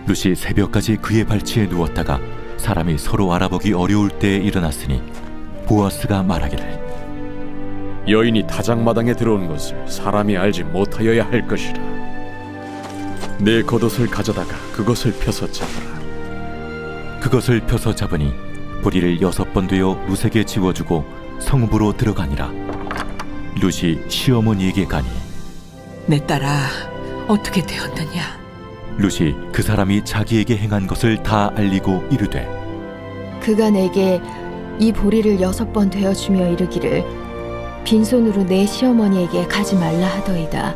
룻이 새벽까지 그의 발치에 누웠다가 사람이 서로 알아보기 어려울 때에 일어났으니 보아스가 말하기를 여인이 타작마당에 들어온 것을 사람이 알지 못하여야 할 것이라. 내 겉옷을 가져다가 그것을 펴서 잡아라. 그것을 펴서 잡으니 보리를 6번 되어 룻에게 지워주고 성읍으로 들어가니라. 룻이 시어머니에게 가니 내 딸아, 어떻게 되었느냐? 룻이 그 사람이 자기에게 행한 것을 다 알리고 이르되 그가 내게 이 보리를 6번 되어주며 이르기를 빈손으로 내 시어머니에게 가지 말라 하더이다.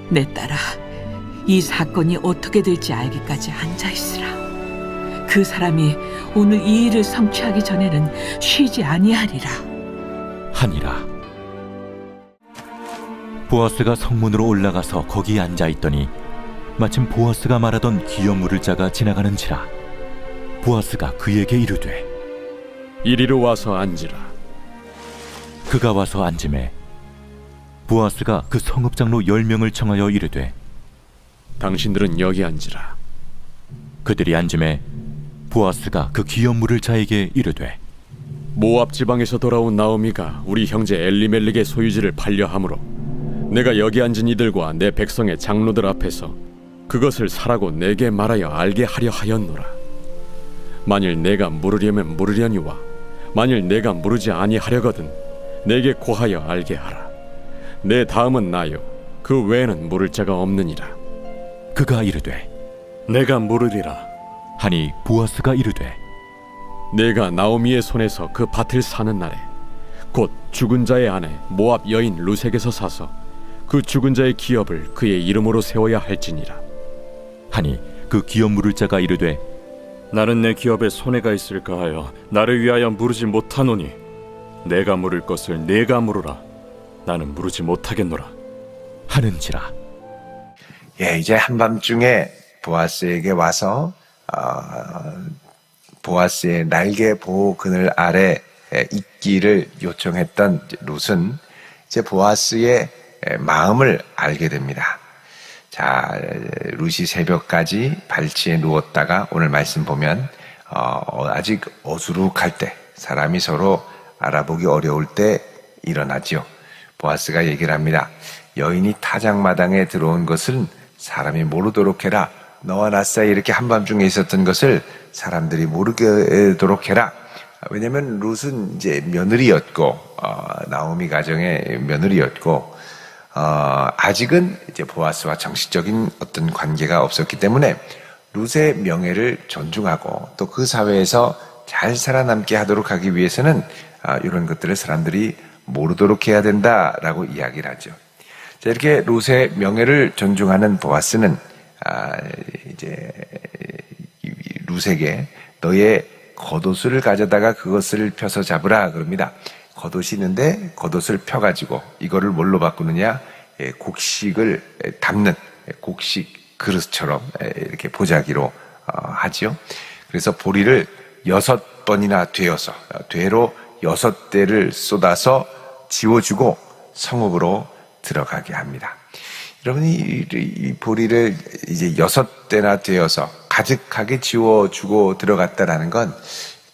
내 딸아, 이 사건이 어떻게 될지 알기까지 앉아있으라. 그 사람이 오늘 이 일을 성취하기 전에는 쉬지 아니하리라. 하니라. 보아스가 성문으로 올라가서 거기 앉아있더니 마침 보아스가 말하던 기업 물을 자가 지나가는지라. 보아스가 그에게 이르되 이리로 와서 앉으라. 그가 와서 앉음에 보아스가 그 성읍장로 10명을 청하여 이르되 당신들은 여기 앉으라. 그들이 앉음에 보아스가 그 기업 물을 자에게 이르되 모압 지방에서 돌아온 나오미가 우리 형제 엘리멜렉의 소유지를 팔려하므로 내가 여기 앉은 이들과 내 백성의 장로들 앞에서 그것을 사라고 내게 말하여 알게 하려 하였노라. 만일 내가 물으려면 물으려니와 만일 내가 물으지 아니하려거든 내게 고하여 알게 하라. 내 다음은 나요 그 외에는 물을 자가 없느니라. 그가 이르되 내가 물으리라. 하니 보아스가 이르되 내가 나오미의 손에서 그 밭을 사는 날에 곧 죽은 자의 아내 모압 여인 룻에게서 사서 그 죽은 자의 기업을 그의 이름으로 세워야 할지니라. 하니 그 기업 물을 자가 이르되 나는 내 기업에 손해가 있을까 하여 나를 위하여 물으지 못하노니 내가 물을 것을 내가 물으라. 나는 물으지 못하겠노라. 하는지라. 예, 이제 한밤중에 보아스에게 와서 보아스의 날개 보호 그늘 아래 있기를 요청했던 룻은 이제 보아스의 마음을 알게 됩니다. 자, 룻이 새벽까지 발치에 누웠다가 오늘 말씀 보면 아직 어수룩할 때, 사람이 서로 알아보기 어려울 때 일어나지요. 보아스가 얘기를 합니다. 여인이 타작마당에 들어온 것은 사람이 모르도록 해라. 너와 나 사이에 이렇게 한밤중에 있었던 것을 사람들이 모르도록 해라. 왜냐하면 룻은 이제 며느리였고 나오미 가정의 며느리였고 아직은 이제 보아스와 정식적인 어떤 관계가 없었기 때문에 룻의 명예를 존중하고 또 그 사회에서 잘 살아남게 하도록 하기 위해서는 이런 것들을 사람들이 모르도록 해야 된다라고 이야기를 하죠. 자, 이렇게 룻의 명예를 존중하는 보아스는 이제 룻에게 너의 겉옷을 가져다가 그것을 펴서 잡으라 그럽니다. 겉옷이 있는데 겉옷을 펴가지고 이거를 뭘로 바꾸느냐? 곡식을 담는 곡식 그릇처럼 이렇게 보자기로 하죠. 그래서 보리를 6번이나 되어서 되로 6대를 쏟아서 지워주고 성읍으로 들어가게 합니다. 여러분이 이 보리를 이제 6대나 되어서 가득하게 지워주고 들어갔다라는 건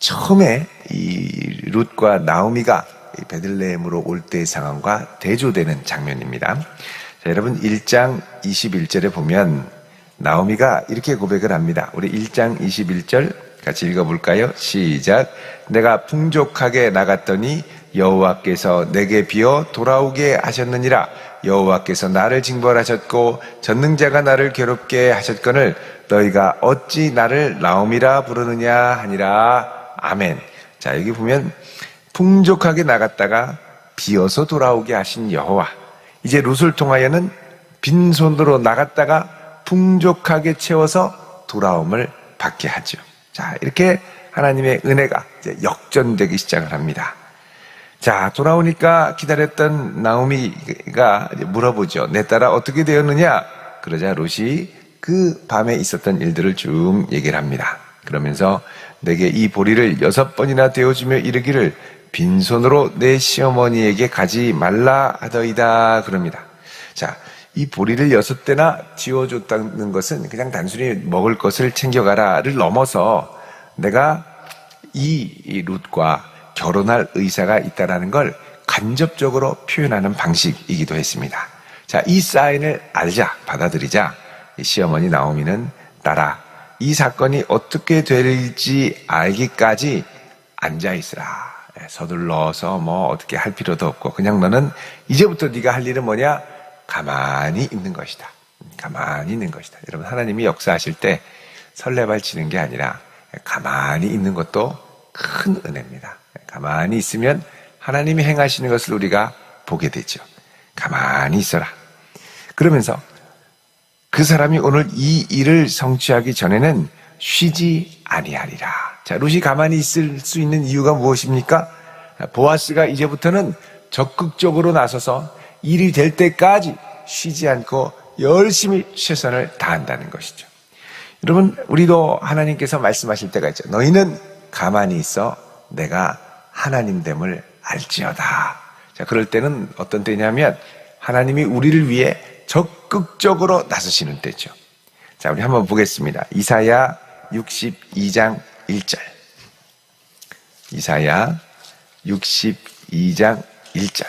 처음에 이 룻과 나오미가 베들레헴으로 올 때의 상황과 대조되는 장면입니다. 자, 여러분 1장 21절에 보면 나오미가 이렇게 고백을 합니다. 우리 1장 21절 같이 읽어볼까요? 시작. 내가 풍족하게 나갔더니 여호와께서 내게 비어 돌아오게 하셨느니라. 여호와께서 나를 징벌하셨고 전능자가 나를 괴롭게 하셨거늘 너희가 어찌 나를 나오미라 부르느냐 하니라. 아멘. 자, 여기 보면 풍족하게 나갔다가 비어서 돌아오게 하신 여호와. 이제 룻을 통하여는 빈손으로 나갔다가 풍족하게 채워서 돌아옴을 받게 하죠. 자, 이렇게 하나님의 은혜가 이제 역전되기 시작을 합니다. 자, 돌아오니까 기다렸던 나오미가 물어보죠. 내 딸아 어떻게 되었느냐? 그러자 룻이 그 밤에 있었던 일들을 쭉 얘기를 합니다. 그러면서 내게 이 보리를 6번이나 되어주며 이르기를 빈손으로 내 시어머니에게 가지 말라 하더이다 그럽니다. 자, 이 보리를 6대나 지어줬다는 것은 그냥 단순히 먹을 것을 챙겨가라를 넘어서 내가 이 룻과 결혼할 의사가 있다는 걸 간접적으로 표현하는 방식이기도 했습니다. 자, 이 사인을 알자, 받아들이자 이 시어머니 나오미는 따라 이 사건이 어떻게 될지 알기까지 앉아있으라. 서둘러서 뭐 어떻게 할 필요도 없고 그냥 너는 이제부터 네가 할 일은 뭐냐? 가만히 있는 것이다. 가만히 있는 것이다. 여러분, 하나님이 역사하실 때 설레발치는 게 아니라 가만히 있는 것도 큰 은혜입니다. 가만히 있으면 하나님이 행하시는 것을 우리가 보게 되죠. 가만히 있어라. 그러면서 그 사람이 오늘 이 일을 성취하기 전에는 쉬지 아니하리라. 자, 룻이 가만히 있을 수 있는 이유가 무엇입니까? 보아스가 이제부터는 적극적으로 나서서 일이 될 때까지 쉬지 않고 열심히 최선을 다한다는 것이죠. 여러분, 우리도 하나님께서 말씀하실 때가 있죠. 너희는 가만히 있어 내가 하나님됨을 알지어다. 자, 그럴 때는 어떤 때냐면 하나님이 우리를 위해 적극적으로 나서시는 때죠. 자, 우리 한번 보겠습니다. 이사야 62장 1절. 이사야 62장 1절.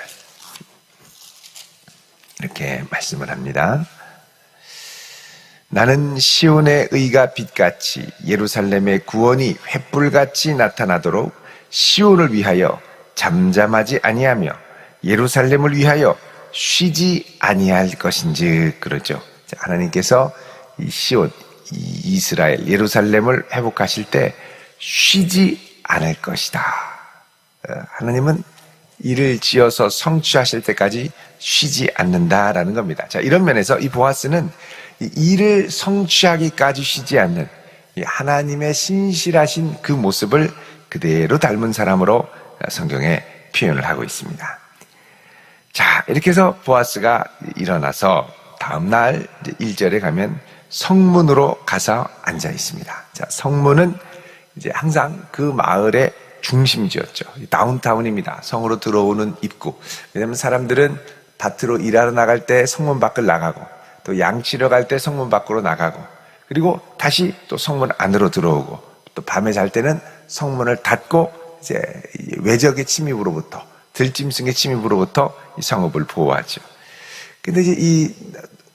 이렇게 말씀을 합니다. 나는 시온의 의가 빛같이 예루살렘의 구원이 횃불같이 나타나도록 시온을 위하여 잠잠하지 아니하며 예루살렘을 위하여 쉬지 아니할 것인즉 그러죠. 하나님께서 이 시온, 이 이스라엘, 예루살렘을 회복하실 때 쉬지 않을 것이다. 하나님은 일을 지어서 성취하실 때까지 쉬지 않는다라는 겁니다. 자, 이런 면에서 이 보아스는 이 일을 성취하기까지 쉬지 않는 이 하나님의 신실하신 그 모습을 그대로 닮은 사람으로 성경에 표현을 하고 있습니다. 자, 이렇게 해서 보아스가 일어나서 다음날 1절에 가면 성문으로 가서 앉아 있습니다. 자, 성문은 이제 항상 그 마을의 중심지였죠. 다운타운입니다. 성으로 들어오는 입구. 왜냐하면 사람들은 밭으로 일하러 나갈 때 성문 밖을 나가고 또 양치러 갈 때 성문 밖으로 나가고 그리고 다시 또 성문 안으로 들어오고 또 밤에 잘 때는 성문을 닫고 이제 외적의 침입으로부터 들짐승의 침입으로부터 이 성읍을 보호하죠. 근데 이제 이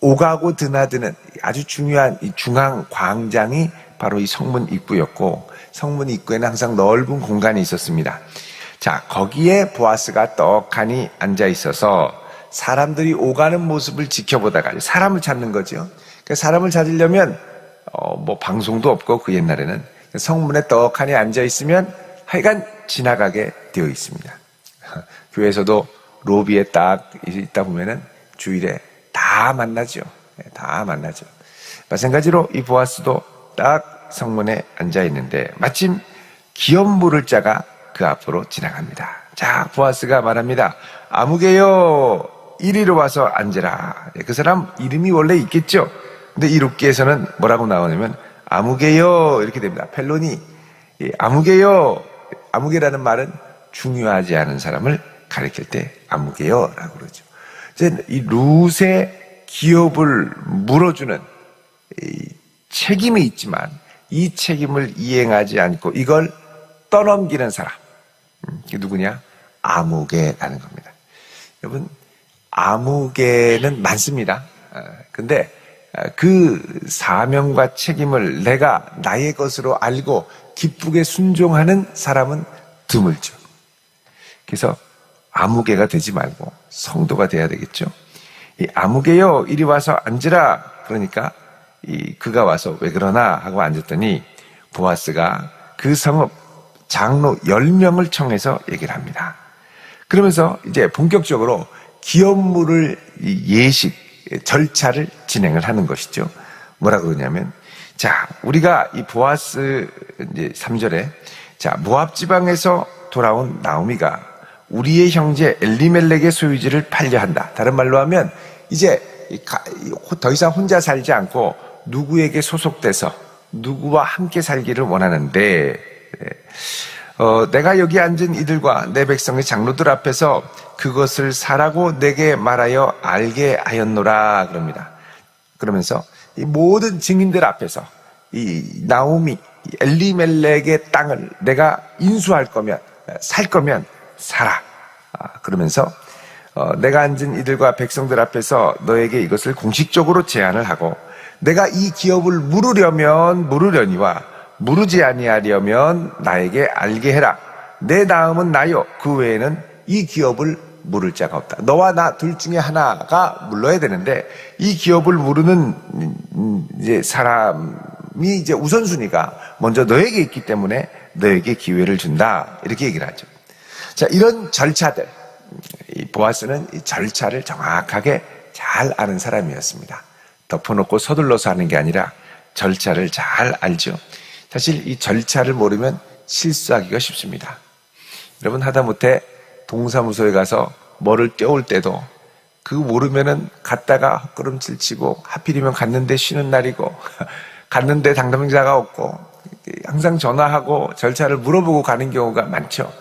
오가고 드나드는 아주 중요한 이 중앙 광장이 바로 이 성문 입구였고 성문 입구에는 항상 넓은 공간이 있었습니다. 자, 거기에 보아스가 떡하니 앉아 있어서 사람들이 오가는 모습을 지켜보다가 사람을 찾는 거죠. 그러니까 사람을 찾으려면 뭐 방송도 없고 그 옛날에는 성문에 떡하니 앉아 있으면 하여간 지나가게 되어 있습니다. 교회에서도 로비에 딱 있다 보면은 주일에 다 만나죠. 다 만나죠. 마찬가지로 이 보아스도 딱 성문에 앉아 있는데 마침 기업 물을 자가 그 앞으로 지나갑니다. 자, 보아스가 말합니다. 아무개요, 이리로 와서 앉으라. 그 사람 이름이 원래 있겠죠. 근데 이 룻기에서는 뭐라고 나오냐면 아무개요 이렇게 됩니다. 펠로니. 아무개요. 아무개라는 말은 중요하지 않은 사람을 가리킬 때 아무개요라고 그러죠. 이제 이 룻의 기업을 물어주는 이 책임이 있지만 이 책임을 이행하지 않고 이걸 떠넘기는 사람. 그게 누구냐? 아무개라는 겁니다. 여러분, 아무개는 많습니다. 근데 그 사명과 책임을 내가 나의 것으로 알고 기쁘게 순종하는 사람은 드물죠. 그래서 아무개가 되지 말고 성도가 돼야 되겠죠. 이 아무개요, 이리 와서 앉으라. 그러니까 그가 와서 왜 그러나 하고 앉았더니 보아스가 그 성읍 장로 10명을 청해서 얘기를 합니다. 그러면서 이제 본격적으로 기업물을 예식, 절차를 진행을 하는 것이죠. 뭐라 그러냐면, 자, 우리가 이 보아스 이제 3절에 자, 모압 지방에서 돌아온 나오미가 우리의 형제 엘리멜렉의 소유지를 팔려 한다. 다른 말로 하면 이제 더 이상 혼자 살지 않고 누구에게 소속돼서 누구와 함께 살기를 원하는데 내가 여기 앉은 이들과 내 백성의 장로들 앞에서 그것을 사라고 내게 말하여 알게 하였노라 그럽니다. 그러면서 이 모든 증인들 앞에서 이 나오미, 엘리멜렉의 땅을 내가 인수할 거면, 살 거면 사라. 그러면서 내가 앉은 이들과 백성들 앞에서 너에게 이것을 공식적으로 제안을 하고, 내가 이 기업을 물으려면 물으려니와 물으지 아니하려면 나에게 알게 해라. 내 다음은 나요. 그 외에는 이 기업을 물을 자가 없다. 너와 나 둘 중에 하나가 물러야 되는데, 이 기업을 물으는 이제 사람이 이제 우선순위가 먼저 너에게 있기 때문에 너에게 기회를 준다. 이렇게 얘기를 하죠. 자, 이런 절차들, 이 보아스는 이 절차를 정확하게 잘 아는 사람이었습니다. 덮어놓고 서둘러서 하는 게 아니라 절차를 잘 알죠. 사실 이 절차를 모르면 실수하기가 쉽습니다. 여러분, 하다못해 동사무소에 가서 뭐를 떼올 때도 그거 모르면은 갔다가 헛걸음질 치고, 하필이면 갔는데 쉬는 날이고 갔는데 당담자가 없고, 항상 전화하고 절차를 물어보고 가는 경우가 많죠.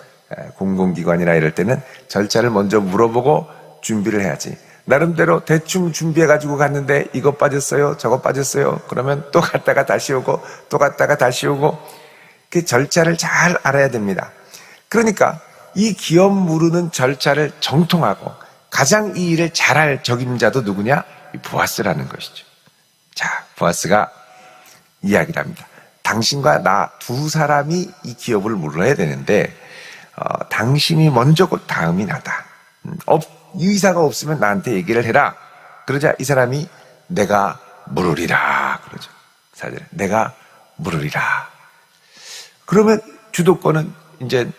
공공기관이나 이럴 때는 절차를 먼저 물어보고 준비를 해야지. 나름대로 대충 준비해가지고 갔는데 이거 빠졌어요, 저거 빠졌어요. 그러면 또 갔다가 다시 오고, 또 갔다가 다시 오고. 그 절차를 잘 알아야 됩니다. 그러니까 이 기업 물으는 절차를 정통하고 가장 이 일을 잘할 적임자도 누구냐? 이 보아스라는 것이죠. 자, 보아스가 이야기를 합니다. 당신과 나 두 사람이 이 기업을 물어야 되는데, 당신이 먼저고 다음이 나다. 의사가 없으면 나한테 얘기를 해라. 그러자 이 사람이 내가 물으리라 그러죠. 사실 내가 물으리라. 그러면 주도권은 이제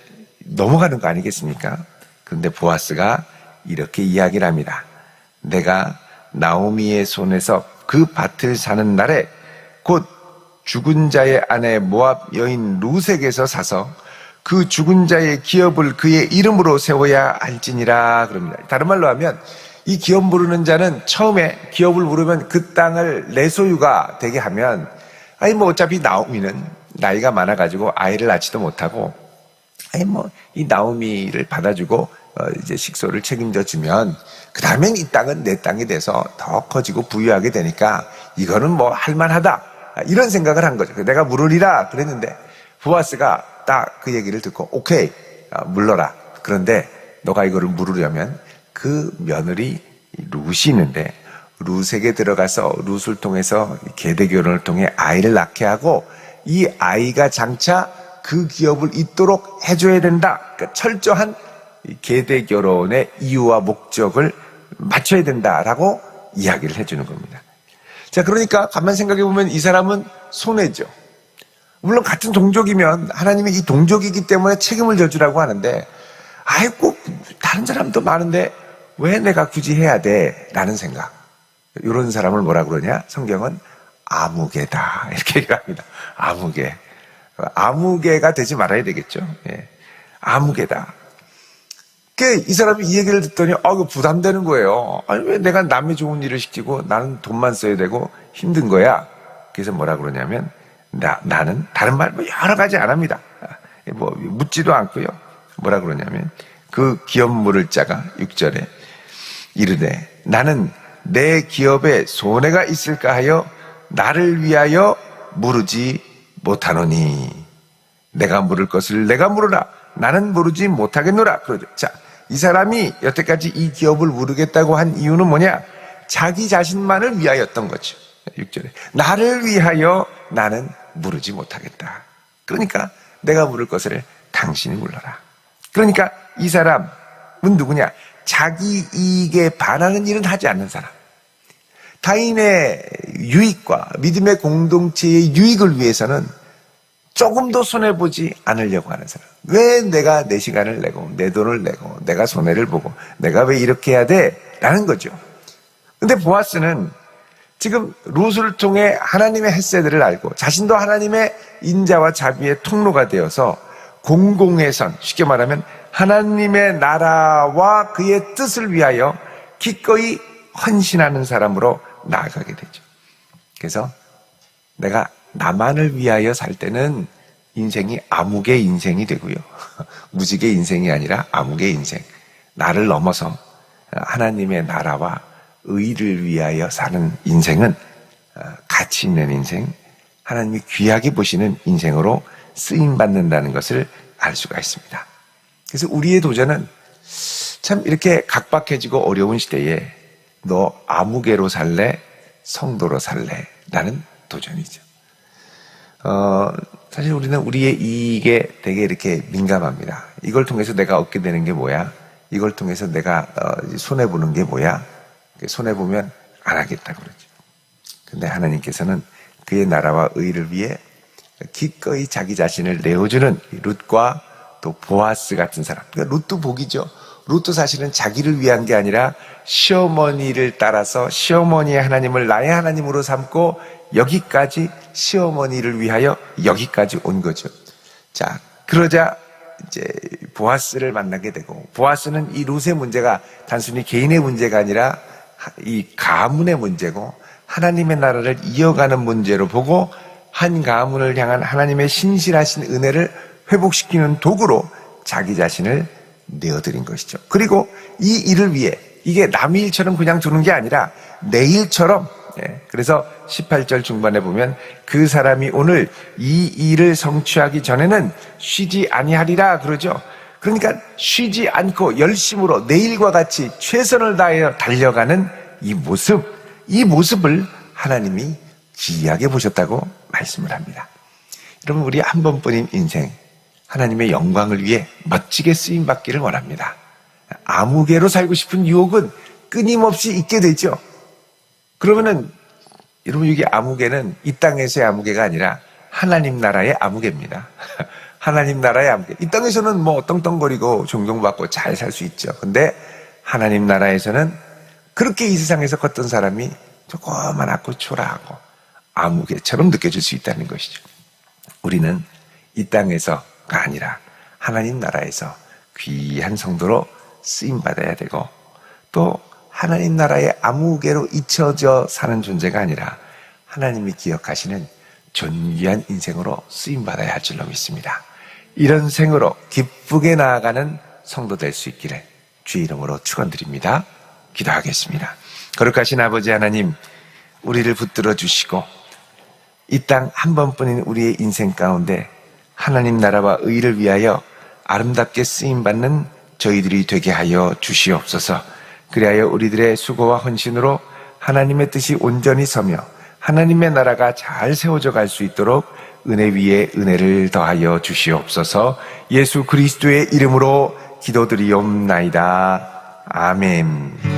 넘어가는 거 아니겠습니까? 그런데 보아스가 이렇게 이야기를 합니다. 내가 나오미의 손에서 그 밭을 사는 날에 곧 죽은 자의 아내 모압 여인 루색에서 사서 그 죽은 자의 기업을 그의 이름으로 세워야 할지니라 그럽니다. 다른 말로 하면 이 기업 물으는 자는 처음에 기업을 물으면 그 땅을 내 소유가 되게 하면, 아니 뭐 어차피 나오미는 나이가 많아가지고 아이를 낳지도 못하고, 아니 뭐 이 나오미를 받아주고 이제 식소를 책임져 주면 그 다음엔 이 땅은 내 땅이 돼서 더 커지고 부유하게 되니까 이거는 뭐 할만하다, 이런 생각을 한 거죠. 내가 물으리라 그랬는데 보아스가 딱 그 얘기를 듣고 오케이, 물러라. 그런데 너가 이거를 물으려면 그 며느리 룻이 있는데 룻에게 들어가서 룻을 통해서 계대 결혼을 통해 아이를 낳게 하고, 이 아이가 장차 그 기업을 잇도록 해줘야 된다. 그러니까 철저한 계대 결혼의 이유와 목적을 맞춰야 된다라고 이야기를 해주는 겁니다. 자, 그러니까 가만 생각해 보면 이 사람은 손해죠. 물론 같은 동족이면 하나님이 이 동족이기 때문에 책임을 져주라고 하는데, 아이고 다른 사람도 많은데 왜 내가 굳이 해야 돼? 라는 생각. 이런 사람을 뭐라 그러냐? 성경은 아무개다 이렇게 얘기합니다. 아무개. 아무개가 되지 말아야 되겠죠. 예. 아무개다. 이 사람이 이 얘기를 듣더니 이거 부담되는 거예요. 아니 왜 내가 남의 좋은 일을 시키고 나는 돈만 써야 되고 힘든 거야? 그래서 뭐라 그러냐면 나는 다른 말 여러 가지 안 합니다. 뭐 묻지도 않고요. 뭐라 그러냐면 그 기업 물을 자가 6절에 이르되 나는 내 기업에 손해가 있을까 하여 나를 위하여 물으지 못하노니 내가 물을 것을 내가 물으라. 나는 물으지 못하겠노라. 그러죠. 자, 이 사람이 여태까지 이 기업을 물으겠다고 한 이유는 뭐냐? 자기 자신만을 위하였던 거죠. 6절에 나를 위하여 나는 물으지 못하겠다. 그러니까 내가 물을 것을 당신이 물러라. 그러니까 이 사람은 누구냐? 자기 이익에 반하는 일은 하지 않는 사람. 타인의 유익과 믿음의 공동체의 유익을 위해서는 조금도 손해보지 않으려고 하는 사람. 왜 내가 내 시간을 내고 내 돈을 내고 내가 손해를 보고 내가 왜 이렇게 해야 돼? 라는 거죠. 근데 보아스는 지금 룻을 통해 하나님의 헤세드를 알고 자신도 하나님의 인자와 자비의 통로가 되어서 공공의 선, 쉽게 말하면 하나님의 나라와 그의 뜻을 위하여 기꺼이 헌신하는 사람으로 나아가게 되죠. 그래서 내가 나만을 위하여 살 때는 인생이 암흑의 인생이 되고요. 무직의 인생이 아니라 암흑의 인생. 나를 넘어서 하나님의 나라와 의를 위하여 사는 인생은 가치 있는 인생, 하나님이 귀하게 보시는 인생으로 쓰임받는다는 것을 알 수가 있습니다. 그래서 우리의 도전은 참 이렇게 각박해지고 어려운 시대에 너 아무개로 살래? 성도로 살래? 라는 도전이죠. 사실 우리는 우리의 이익에 되게 이렇게 민감합니다. 이걸 통해서 내가 얻게 되는 게 뭐야? 이걸 통해서 내가 손해보는 게 뭐야? 손해보면 안 하겠다고 그러죠. 근데 하나님께서는 그의 나라와 의를 위해 기꺼이 자기 자신을 내어주는 룻과 또 보아스 같은 사람. 그러니까 룻도 복이죠. 룻도 사실은 자기를 위한 게 아니라 시어머니를 따라서 시어머니의 하나님을 나의 하나님으로 삼고 여기까지 시어머니를 위하여 여기까지 온 거죠. 자, 그러자 이제 보아스를 만나게 되고, 보아스는 이 룻의 문제가 단순히 개인의 문제가 아니라 이 가문의 문제고 하나님의 나라를 이어가는 문제로 보고 한 가문을 향한 하나님의 신실하신 은혜를 회복시키는 도구로 자기 자신을 내어드린 것이죠. 그리고 이 일을 위해 이게 남의 일처럼 그냥 두는 게 아니라 내 일처럼, 그래서 18절 중반에 보면 그 사람이 오늘 이 일을 성취하기 전에는 쉬지 아니하리라 그러죠. 그러니까 쉬지 않고 열심으로 내일과 같이 최선을 다하여 달려가는 이 모습을 하나님이 귀하게 보셨다고 말씀을 합니다. 여러분, 우리 한 번뿐인 인생, 하나님의 영광을 위해 멋지게 쓰임받기를 원합니다. 아무개로 살고 싶은 유혹은 끊임없이 있게 되죠. 그러면은 여러분, 이게 아무개는 이 땅에서의 아무개가 아니라 하나님 나라의 아무개입니다. 하나님 나라의 아무개. 이 땅에서는 뭐 떵떵거리고 존경받고 잘 살 수 있죠. 근데 하나님 나라에서는 그렇게 이 세상에서 걷던 사람이 조그만하고 초라하고 아무개처럼 느껴질 수 있다는 것이죠. 우리는 이 땅에서가 아니라 하나님 나라에서 귀한 성도로 쓰임받아야 되고, 또 하나님 나라의 아무개로 잊혀져 사는 존재가 아니라 하나님이 기억하시는 존귀한 인생으로 쓰임받아야 할 줄로 믿습니다. 이런 생으로 기쁘게 나아가는 성도 될 수 있기를 주의 이름으로 축원드립니다. 기도하겠습니다. 거룩하신 아버지 하나님, 우리를 붙들어 주시고 이 땅 한 번뿐인 우리의 인생 가운데 하나님 나라와 의를 위하여 아름답게 쓰임받는 저희들이 되게 하여 주시옵소서. 그리하여 우리들의 수고와 헌신으로 하나님의 뜻이 온전히 서며 하나님의 나라가 잘 세워져 갈 수 있도록 은혜 위에 은혜를 더하여 주시옵소서. 예수 그리스도의 이름으로 기도드리옵나이다. 아멘.